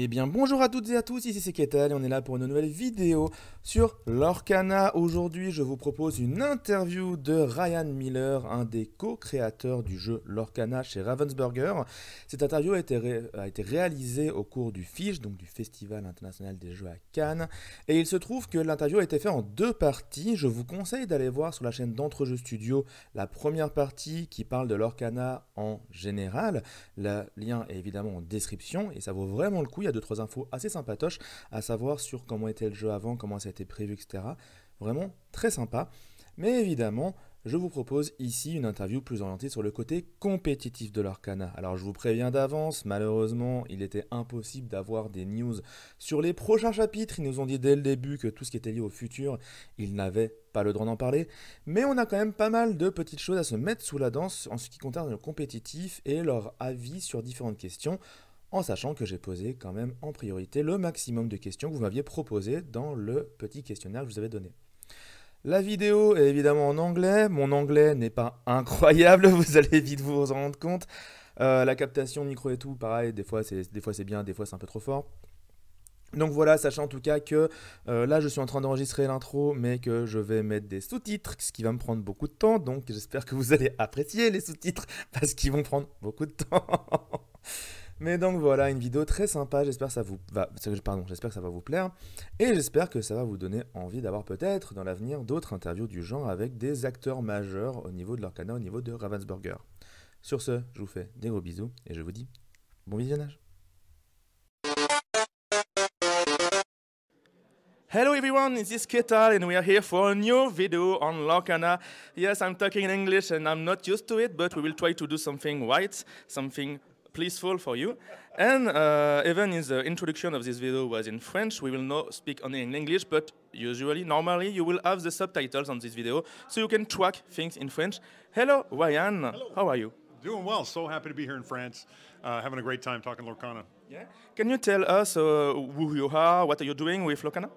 Eh bien bonjour à toutes et à tous, ici c'est Ketal et on est là pour une nouvelle vidéo sur Lorcana. Aujourd'hui je vous propose une interview de Ryan Miller, un des co-créateurs du jeu Lorcana chez Ravensburger. Cette interview a été réalisée au cours du FIJ, donc du Festival International des Jeux à Cannes. Et il se trouve que l'interview a été faite en deux parties. Je vous conseille d'aller voir sur la chaîne d'Antrejeux Studio la première partie qui parle de Lorcana en général. Le lien est évidemment en description et ça vaut vraiment le coup. Il y a 2-3 infos assez sympatoches à savoir sur comment était le jeu avant, comment ça a été prévu, etc. Vraiment très sympa. Mais évidemment, je vous propose ici une interview plus orientée sur le côté compétitif de Lorcana. Alors je vous préviens d'avance, malheureusement, il était impossible d'avoir des news sur les prochains chapitres. Ils nous ont dit dès le début que tout ce qui était lié au futur, ils n'avaient pas le droit d'en parler. Mais on a quand même pas mal de petites choses à se mettre sous la dent en ce qui concerne le compétitif et leur avis sur différentes questions, en sachant que j'ai posé quand même en priorité le maximum de questions que vous m'aviez proposées dans le petit questionnaire que je vous avais donné. La vidéo est évidemment en anglais, mon anglais n'est pas incroyable, vous allez vite vous en rendre compte. La captation, micro et tout, pareil, des fois c'est bien, des fois c'est un peu trop fort. Donc voilà, sachant en tout cas que là je suis en train d'enregistrer l'intro, mais que je vais mettre des sous-titres, ce qui va me prendre beaucoup de temps, donc j'espère que vous allez apprécier les sous-titres, parce qu'ils vont prendre beaucoup de temps. Mais donc voilà, une vidéo très sympa, j'espère que ça va vous plaire, et j'espère que ça va vous donner envie d'avoir peut-être dans l'avenir d'autres interviews du genre avec des acteurs majeurs au niveau de Lorcana, au niveau de Ravensburger. Sur ce, je vous fais des gros bisous, et je vous dis bon visionnage. Hello everyone, this is Ketal and we are here for a new video on Lorcana. Yes, I'm talking in English and I'm not used to it, but we will try to do something right, something peaceful for you. And even in the introduction of this video was in French, we will not speak only in English, but normally you will have the subtitles on this video, so you can track things in French. Hello, Ryan. Hello. How are you? Doing well. So happy to be here in France. Having a great time talking Lorcana. Yeah. Can you tell us who you are, what are you doing with Lorcana?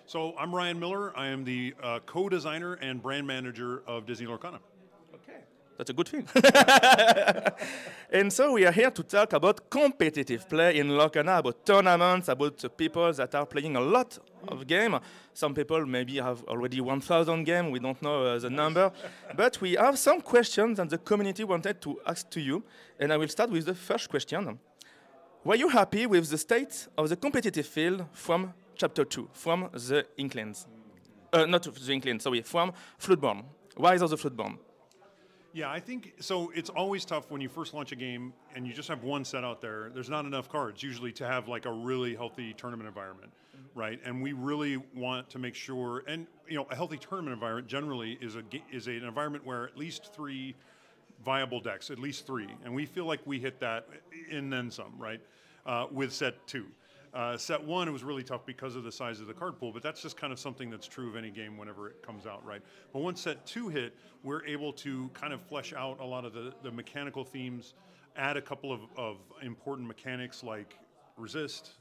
So I'm Ryan Miller. I am the co-designer and brand manager of Disney Lorcana. Okay, that's a good thing. And so we are here to talk about competitive play in Lorcana, about tournaments, about people that are playing a lot of games. Some people maybe have already 1,000 games. We don't know the number. But we have some questions that the community wanted to ask to you. And I will start with the first question. Were you happy with the state of the competitive field from Chapter 2, from the Inklings? Not the Inklings, sorry, from Floodborn. Rise of the Floodborn. Yeah, I think, so it's always tough when you first launch a game and you just have one set out there. There's not enough cards usually to have like a really healthy tournament environment, right? And we really want to make sure, and you know, a healthy tournament environment generally is an environment where at least 3 viable decks, at least 3. And we feel like we hit that and then some, right? With set 2. Set 1, it was really tough because of the size of the card pool, but that's just kind of something that's true of any game whenever it comes out, right? But once set 2 hit, we're able to kind of flesh out a lot of the mechanical themes, add a couple of important mechanics like resist.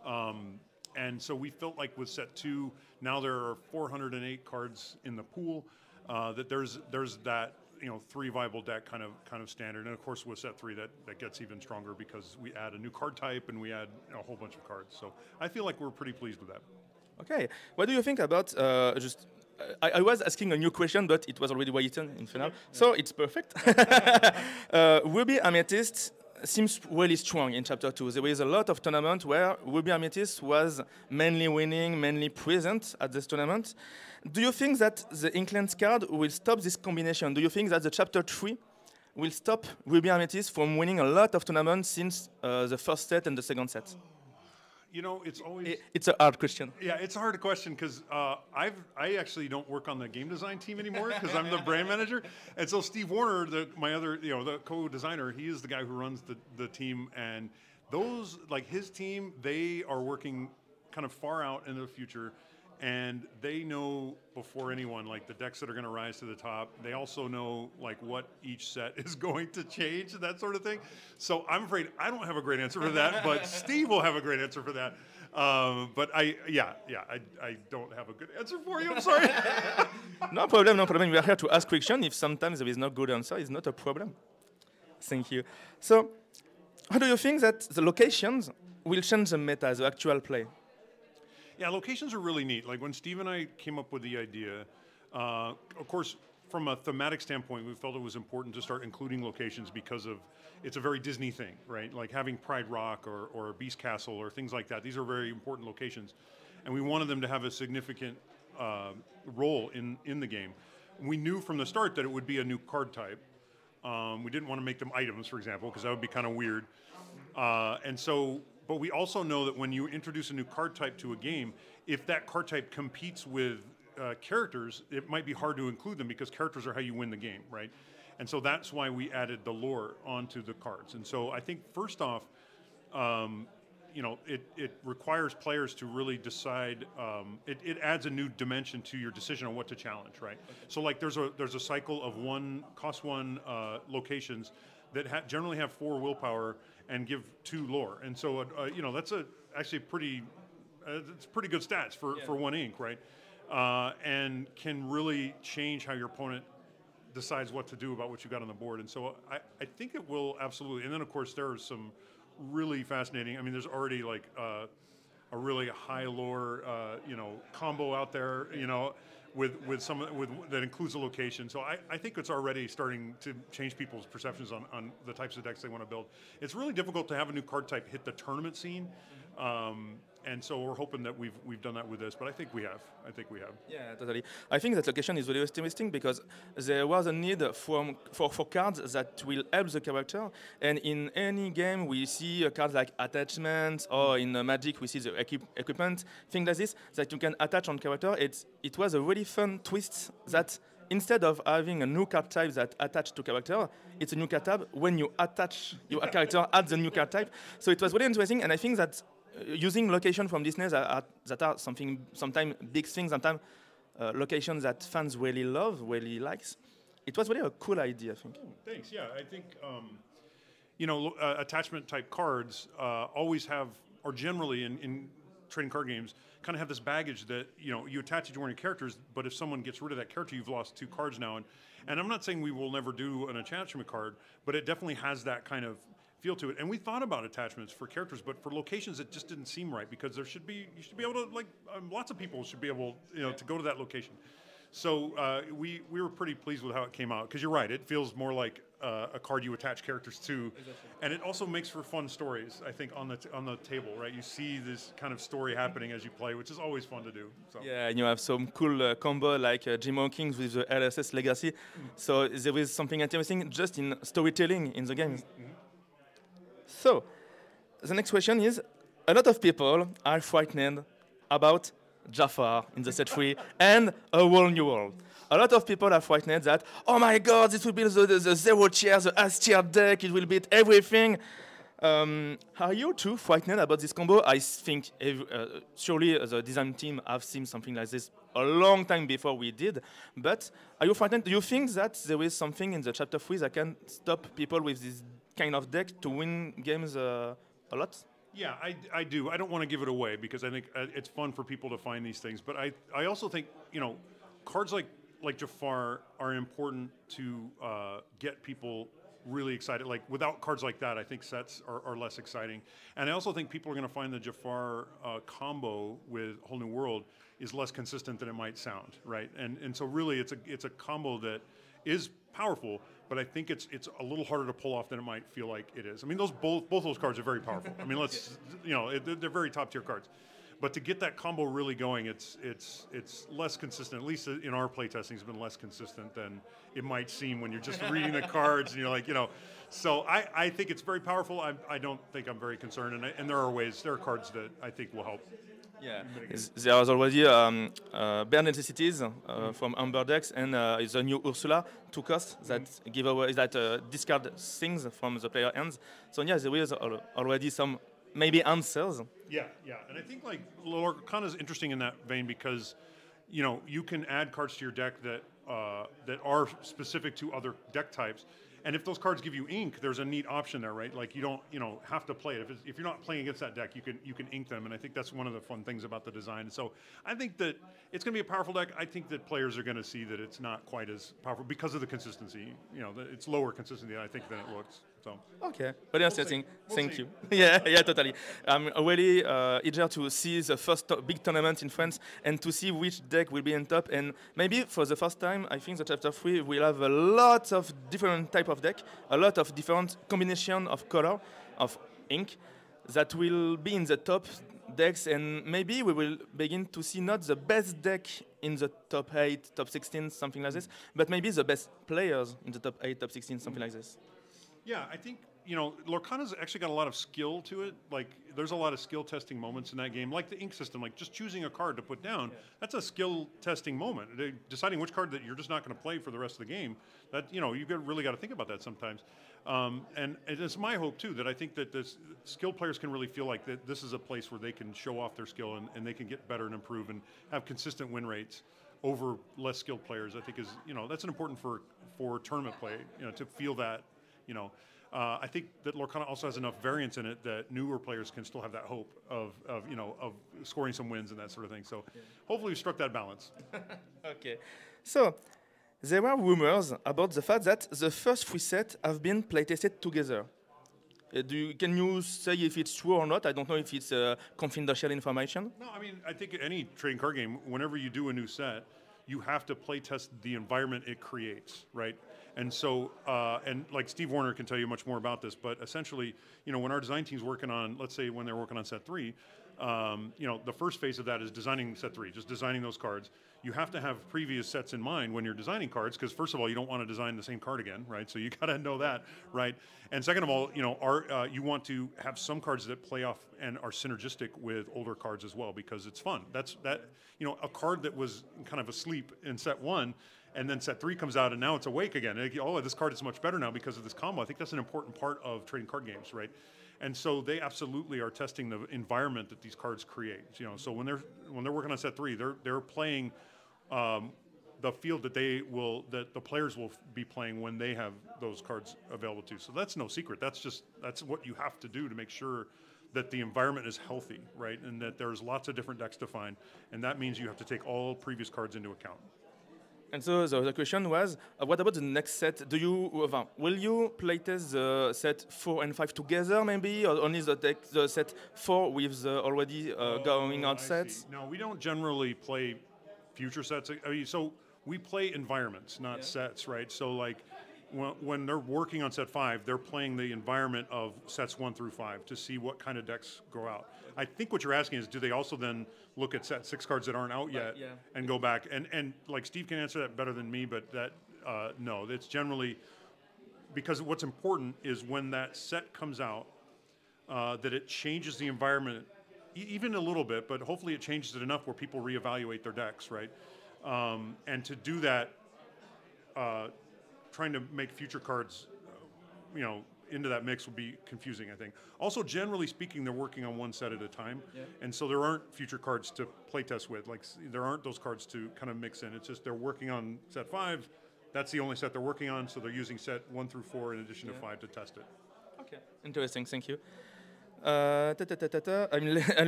And so we felt like with set 2, now there are 408 cards in the pool, that there's that, you know, 3 viable deck kind of standard, and of course with set 3 that gets even stronger because we add a new card type and we add a whole bunch of cards. So I feel like we're pretty pleased with that. Okay, what do you think about I was asking a new question, but it was already written in final, so it's perfect. Ruby Amethyst seems really strong in Chapter 2. There is a lot of tournament where Ruby Amethyst was mainly winning, mainly present at this tournament. Do you think that the Inklings card will stop this combination? Do you think that the Chapter 3 will stop Ruby Amethyst from winning a lot of tournaments since the first set and the second set? You know, it's always... It's a hard question. Yeah, it's a hard question because I actually don't work on the game design team anymore because I'm the brand manager. And so Steve Warner, my other, you know, the co-designer, he is the guy who runs the team. And those, like his team, they are working kind of far out into the future. And they know before anyone, like the decks that are going to rise to the top. They also know like what each set is going to change, that sort of thing. So I'm afraid I don't have a great answer for that, but Steve will have a great answer for that. But I don't have a good answer for you. I'm sorry. No problem, no problem. We are here to ask questions. If sometimes there is no good answer, it's not a problem. Thank you. So, how do you think that the locations will change the meta, the actual play. Yeah, locations are really neat. Like when Steve and I came up with the idea, of course, from a thematic standpoint, we felt it was important to start including locations because of, it's a very Disney thing, right? Like having Pride Rock or Beast Castle or things like that. These are very important locations. And we wanted them to have a significant role in the game. We knew from the start that it would be a new card type. We didn't want to make them items, for example, because that would be kind of weird. But we also know that when you introduce a new card type to a game, if that card type competes with characters, it might be hard to include them because characters are how you win the game, right? And so that's why we added the lore onto the cards. And so I think first off, you know, it requires players to really decide. It adds a new dimension to your decision on what to challenge, right? Okay. So like there's a cycle of cost one locations that generally have 4 willpower and give 2 lore, and so you know that's actually pretty it's pretty good stats for 1 ink, right? And can really change how your opponent decides what to do about what you got on the board. And so I think it will absolutely. And then of course there are some really fascinating. I mean, there's already like a really high lore, you know, combo out there, you know, with that includes a location. So I think it's already starting to change people's perceptions on the types of decks they want to build. It's really difficult to have a new card type hit the tournament scene. And so we're hoping that we've done that with this, but I think we have. Yeah, totally. I think that location is really interesting because there was a need for cards that will help the character. And in any game, we see cards like attachments, or in Magic, we see the equipment, things like this, that you can attach on character. It was a really fun twist that instead of having a new card type that attached to character, it's a new card type when you attach your character at the new card type. So it was really interesting, and I think that using location from Disney that are sometimes big things, sometimes locations that fans really love, really likes. It was really a cool idea, I think. Oh, thanks. Yeah, I think you know, attachment type cards always have, or generally in trading card games, kind of have this baggage that, you know, you attach it to one of your characters, but if someone gets rid of that character, you've lost 2 cards now. And I'm not saying we will never do an attachment card, but it definitely has that kind of feel to it. And we thought about attachments for characters, but for locations it just didn't seem right, because you should be able to, like, lots of people should be able, you know, to go to that location. So we were pretty pleased with how it came out, because you're right, it feels more like a card you attach characters to. Exactly. And it also makes for fun stories, I think, on the table, right? You see this kind of story happening as you play, which is always fun to do. So. Yeah, and you have some cool combo like Jim Hawkins with the LSS Legacy. So there is something interesting just in storytelling in the game. So the next question is, a lot of people are frightened about Jafar in the set 3 and a whole new world. A lot of people are frightened that, oh my god, this will be the 0 tier, the S tier deck, it will beat everything. Are you too frightened about this combo? I think surely the design team have seen something like this a long time before we did, but are you frightened? Do you think that there is something in the chapter 3 that can stop people with this kind of deck to win games a lot? Yeah, I do. I don't want to give it away because I think it's fun for people to find these things. But I also think, you know, cards like Jafar are important to get people really excited. Like without cards like that, I think sets are less exciting. And I also think people are going to find the Jafar combo with Whole New World is less consistent than it might sound, right? And so really it's a combo that is powerful, but I think it's a little harder to pull off than it might feel like it is. I mean, both those cards are very powerful. I mean, they're very top tier cards. But to get that combo really going, it's less consistent. At least in our playtesting, it's been less consistent than it might seem when you're just reading the cards and you're like, you know. So I think it's very powerful. I don't think I'm very concerned, and there are cards that I think will help. Yeah, there is already bare necessities from Amber decks, and the new Ursula 2 cost that give away discard things from the player hands. So yeah, there is already some maybe answers. Yeah, and I think like Lorcana is interesting in that vein because, you know, you can add cards to your deck that are specific to other deck types. And if those cards give you ink, there's a neat option there, right? Like you don't, you know, have to play it. If you're not playing against that deck, you can ink them, and I think that's one of the fun things about the design. So I think that it's going to be a powerful deck. I think that players are going to see that it's not quite as powerful because of the consistency. You know, it's lower consistency, I think, than it looks. So. Okay, very interesting. We'll Thank see. you. Yeah, totally. I'm really eager to see the first big tournament in France and to see which deck will be in top. And maybe for the first time, I think that chapter 3 will have a lot of different type of deck, a lot of different combination of color, of ink, that will be in the top decks. And maybe we will begin to see not the best deck in the top 8, top 16, something like this, but maybe the best players in the top 8, top 16, something like this. Yeah, I think, Lorcana's actually got a lot of skill to it. Like, there's a lot of skill testing moments in that game. Like the ink system, like just choosing a card to put down, that's a skill testing moment. Deciding which card that you're just not going to play for the rest of the game, that, you've really got to think about that sometimes. And it's my hope, too, that I think that skilled players can really feel like that this is a place where they can show off their skill and they can get better and improve and have consistent win rates over less skilled players. I think is, that's important for tournament play, to feel that. I think that Lorcana also has enough variance in it that newer players can still have that hope of scoring some wins and that sort of thing. So hopefully we struck that balance. Okay. So there were rumors about the fact that the first 3 sets have been playtested together. Can you say if it's true or not? I don't know if it's confidential information. No, I mean, I think any trading card game, whenever you do a new set, you have to play test the environment it creates, right? And so, and like Steve Warner can tell you much more about this, but essentially, when our design team's working on, let's say when they're working on set 3, the first phase of that is designing set 3, just designing those cards. You have to have previous sets in mind when you're designing cards, because first of all, you don't want to design the same card again, right? So you got to know that, right? And second of all, you want to have some cards that play off and are synergistic with older cards as well, because it's fun. A card that was kind of asleep in set 1, and then set 3 comes out and now it's awake again. Oh, this card is much better now because of this combo. I think that's an important part of trading card games, right? And so they absolutely are testing the environment that these cards create. So when they're working on set 3, they're playing the field that the players will be playing when they have those cards available too. So that's no secret. That's what you have to do to make sure that the environment is healthy, right? And that there's lots of different decks to find, and that means you have to take all previous cards into account. And so the question was, what about the next set? Will you playtest the set 4 and 5 together, maybe, or only the set 4 with the already going out sets? No, we don't generally play future sets. So we play environments, not sets, right? So like when they're working on set 5, they're playing the environment of sets 1 through 5 to see what kind of decks go out. I think what you're asking is, do they also then look at set 6 cards that aren't out yet and go back? And like Steve can answer that better than me, but no, it's generally, because what's important is when that set comes out, that it changes the environment even a little bit, but hopefully it changes it enough where people reevaluate their decks, right? And to do that, trying to make future cards, into that mix would be confusing, I think. Also, generally speaking, they're working on one set at a time, and so there aren't future cards to play test with. Like, there aren't those cards to kind of mix in. It's just they're working on set 5. That's the only set they're working on, so they're using set 1 through 4 in addition to 5 to test it. Okay, interesting. Thank you. I'm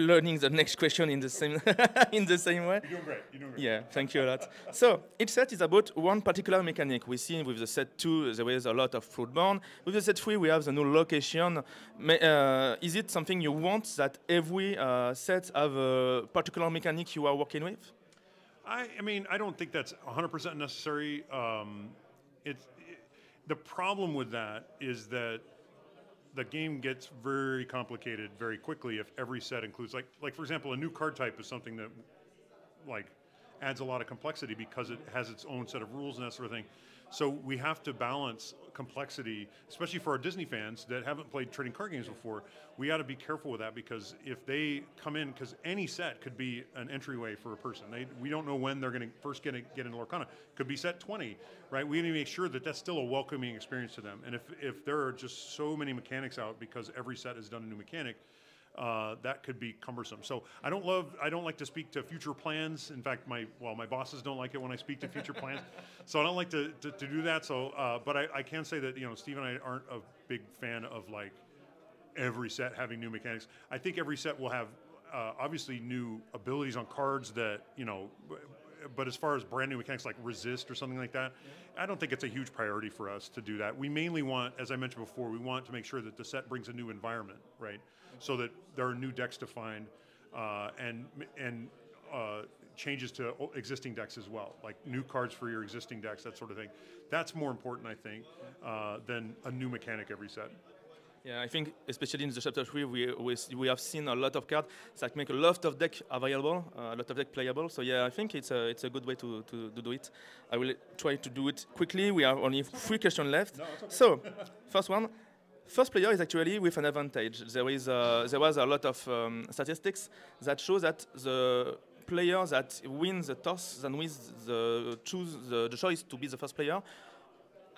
learning the next question in the same in the same way. You're doing great. Yeah, thank you a lot. So each set is about one particular mechanic. We see with the set 2 there is a lot of fruit-born. With the set 3 we have the new location. Is it something you want that every set have a particular mechanic you are working with? I mean, I don't think that's 100% necessary. The problem with that is that the game gets very complicated very quickly if every set includes, like for example, a new card type is something that adds a lot of complexity because it has its own set of rules and that sort of thing. So we have to balance complexity, especially for our Disney fans that haven't played trading card games before. We got to be careful with that, because if they come in, because any set could be an entryway for a person. We don't know when they're going to first get into Lorcana. Could be set 20, right? We need to make sure that that's still a welcoming experience to them. And if there are just so many mechanics out because every set has done a new mechanic, that could be cumbersome. So I don't like to speak to future plans. In fact, my bosses don't like it when I speak to future plans. So I don't like to do that. So, but I can say that, Steve and I aren't a big fan of every set having new mechanics. I think every set will have obviously new abilities on cards that, but as far as brand new mechanics like resist or something like that, I don't think it's a huge priority for us to do that. We mainly want, as I mentioned before, we want to make sure that the set brings a new environment, right? So that there are new decks to find and changes to existing decks as well, like new cards for your existing decks, that sort of thing. That's more important, I think, than a new mechanic every set. Yeah, I think especially in the chapter 3, we have seen a lot of cards that make a lot of deck available, a lot of deck playable. So yeah, I think it's a good way to do it. I will try to do it quickly. We have only 3 questions left. No, okay. So, first one. First player is actually with an advantage. There was a lot of statistics that show that the player that wins the toss and wins the choice to be the first player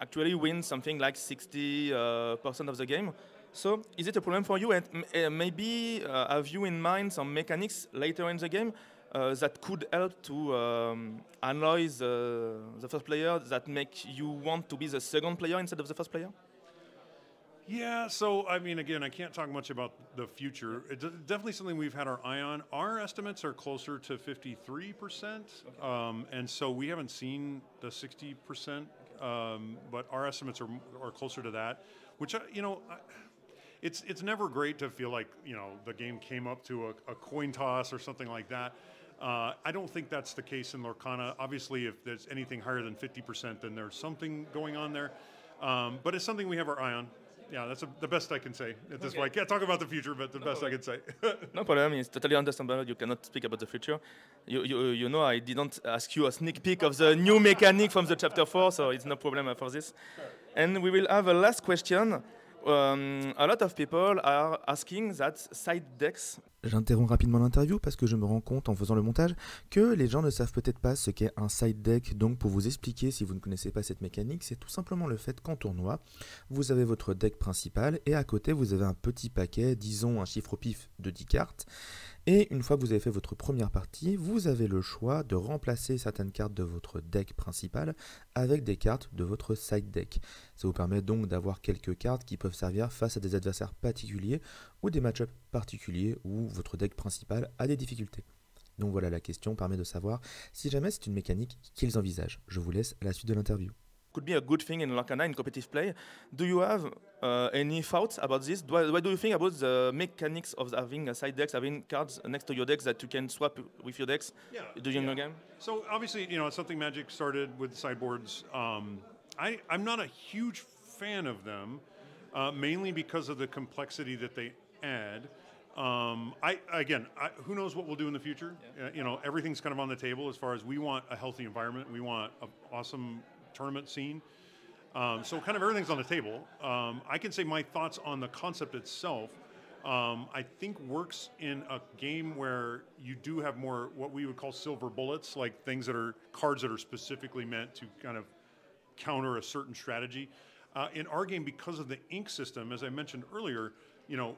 actually wins something like 60% of the game. So is it a problem for you? And maybe have you in mind some mechanics later in the game that could help to analyze the first player that make you want to be the second player instead of the first player? Yeah, so I mean, again, I can't talk much about the future. It's definitely something we've had our eye on. Our estimates are closer to 53%, okay. And so we haven't seen the 60%, but our estimates are closer to that, which, you know, it's never great to feel like, you know, the game came up to a coin toss or something like that. I don't think that's the case in Lorcana. Obviously, if there's anything higher than 50%, then there's something going on there. But it's something we have our eye on. Yeah, that's the best I can say at this point. I can't talk about the future, but the best I can say. No problem. It's totally understandable. You cannot speak about the future. You know, I didn't ask you a sneak peek of the new mechanic from the chapter 4, so it's no problem for this. And we will have a last question. A lot of people are asking that side decks. J'interromps rapidement l'interview parce que je me rends compte en faisant le montage que les gens ne savent peut-être pas ce qu'est un side deck. Donc pour vous expliquer, si vous ne connaissez pas cette mécanique, c'est tout simplement le fait qu'en tournoi, vous avez votre deck principal et à côté vous avez un petit paquet, disons un chiffre au pif de 10 cartes. Et une fois que vous avez fait votre première partie, vous avez le choix de remplacer certaines cartes de votre deck principal avec des cartes de votre side deck. Ça vous permet donc d'avoir quelques cartes qui peuvent servir face à des adversaires particuliers ou des match-ups particuliers où votre deck principal a des difficultés. Donc voilà, la question permet de savoir si jamais c'est une mécanique qu'ils envisagent. Je vous laisse à la suite de l'interview. Could be a good thing in Lorcana in competitive play. Do you have any thoughts about this? What do you think about the mechanics of having a side decks, having cards next to your decks that you can swap with your decks during the game? So obviously, you know, it's something Magic started with sideboards. I'm not a huge fan of them, mainly because of the complexity that they add. Who knows what we'll do in the future? Yeah. You know, everything's kind of on the table as far as we want a healthy environment. We want an awesome tournament scene. So kind of everything's on the table. I can say my thoughts on the concept itself, I think works in a game where you do have more what we would call silver bullets, like things that are cards that are specifically meant to kind of counter a certain strategy. In our game, because of the ink system, as I mentioned earlier, you know,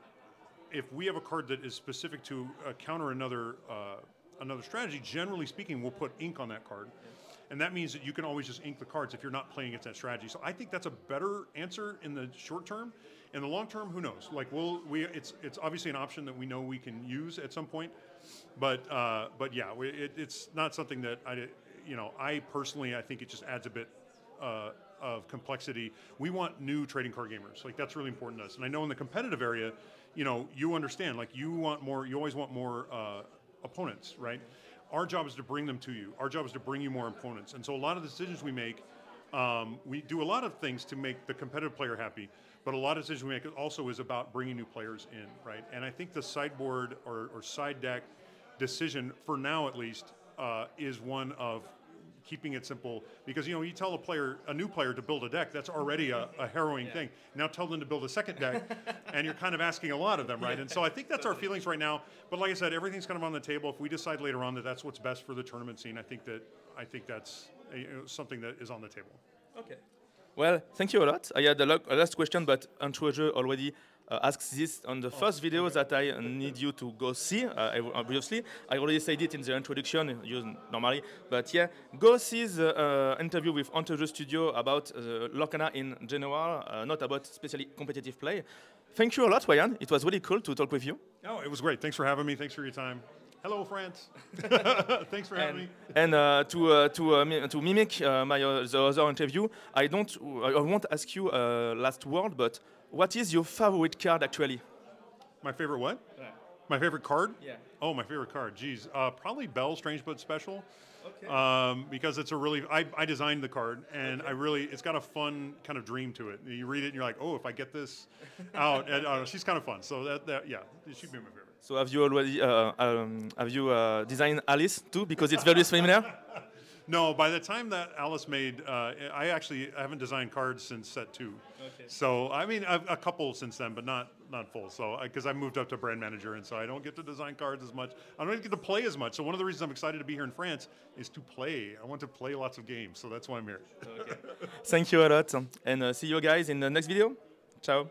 if we have a card that is specific to counter another strategy, generally speaking, we'll put ink on that card. And that means that you can always just ink the cards if you're not playing against that strategy. So I think that's a better answer in the short term. In the long term, who knows? Like it's obviously an option that we know we can use at some point. But yeah, it's not something that I personally, I think it just adds a bit of complexity. We want new trading card gamers. Like that's really important to us. And I know in the competitive area, you know, you understand, like you always want more opponents, right? Our job is to bring them to you. Our job is to bring you more opponents. And so a lot of the decisions we make, we do a lot of things to make the competitive player happy, but a lot of decisions we make also is about bringing new players in, right? And I think the sideboard or side deck decision, for now at least, is one of keeping it simple, because, you know, you tell a new player to build a deck, that's already a harrowing thing. Now tell them to build a second deck, and you're kind of asking a lot of them, right? And so I think that's our feelings right now. But like I said, everything's kind of on the table. If we decide later on that that's what's best for the tournament scene, I think that's something that is on the table. Okay. Well, thank you a lot. I had a last question, but Antrejeux already asked this on the first video that I need you to go see. Obviously, I already said it in the introduction, normally, but yeah, go see the interview with Antrejeux Studio about Lorcana in general, not about especially competitive play. Thank you a lot, Ryan. It was really cool to talk with you. Oh, it was great. Thanks for having me. Thanks for your time. Hello, France. Thanks for having me. And to mimic the other interview, I won't ask you last word, but what is your favorite card actually? My favorite what? Yeah. My favorite card? Yeah. Oh, my favorite card. Geez, probably Bell Strange But Special. Okay. Because it's a really, I designed the card, and it's got a fun kind of dream to it. You read it, and you're like, oh, if I get this out, and, she's kind of fun. So yeah, she'd be my favorite. So have you already designed Alice too? Because it's very similar. No, by the time that Alice made, I haven't designed cards since set 2. Okay. So I mean, a couple since then, but not full. So because I moved up to Brand Manager, and so I don't get to design cards as much. I don't get to play as much. So one of the reasons I'm excited to be here in France is to play. I want to play lots of games, so that's why I'm here. Okay. Thank you a lot, and see you guys in the next video. Ciao.